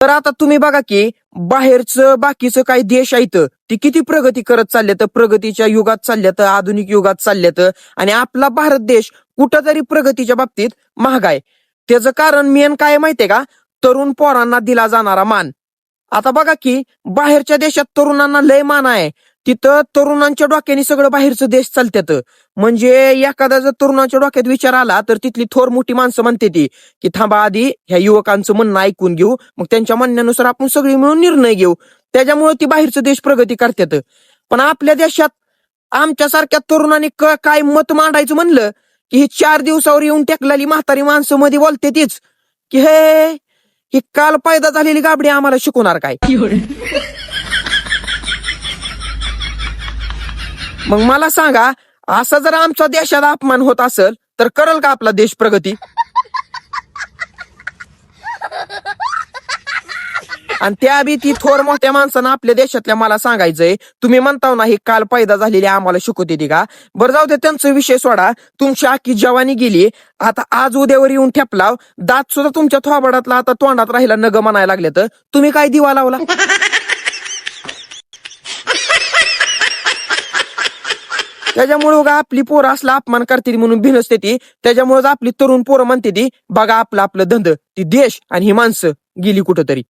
तर आता तुम्ही बघा की बाहेरचं बाकीचं काही देश आहेत ती किती प्रगती करत चालल्यात, प्रगतीच्या युगात चालल्यात, आधुनिक युगात चालल्यात, आणि आपला भारत देश कुठंतरी प्रगतीच्या बाबतीत महाग आहे. त्याचं कारण मेन काय माहितीये का? तरुण पोरांना दिला जाणारा मान. आता बघा की बाहेरच्या देशात तरुणांना लय मान आहे. तिथं तरुणांच्या डोक्याने सगळं बाहेरचं देश चालतात. म्हणजे एखादा जर तरुणाच्या डोक्यात विचार आला तर तिथली थोर मोठी माणसं म्हणते ती की थांबा आधी ह्या युवकांचं म्हणणं ऐकून घेऊ, मग त्यांच्या म्हणण्यानुसार आपण सगळी मिळून निर्णय घेऊ. त्याच्यामुळे ती बाहेरचं देश प्रगती करतात. पण आपल्या देशात आमच्यासारख्या तरुणांनी काय मत मांडायचं म्हणलं की ही 4 दिवसावर येऊन टेकलेली म्हातारी माणसं मध्ये बोलते तीच की ही काल पैदा झालेली गाबडी आम्हाला शिकवणार काय. मग मला सांगा, असा जर आमच्या देशाला अपमान होत असेल तर करेल का आपला देश प्रगती? आणि त्या बी ती थोर मोठ्या माणसानं आपल्या देशातल्या मला सांगायचंय, तुम्ही म्हणताव ना ही काल पैदा झालेली आम्हाला शिकवते ती का? बरं जाऊ दे, त्यांचा विषय सोडा. तुमची आखी जवानी गेली, आता आज उद्यावर येऊन ठेपलाव, दात सुद्धा तुमच्या थोबाडातला आता तोंडात राहिला नग म्हणायला लागले, तर तुम्ही काय दिवा लावला? त्याच्यामुळे आपली पोरं असला अपमान करते म्हणून भिनसते ती. त्याच्यामुळे आपली तरुण पोरं म्हणते ती बघा आपलं आपलं धंद, ती देश आणि ही माणसं गेली कुठंतरी.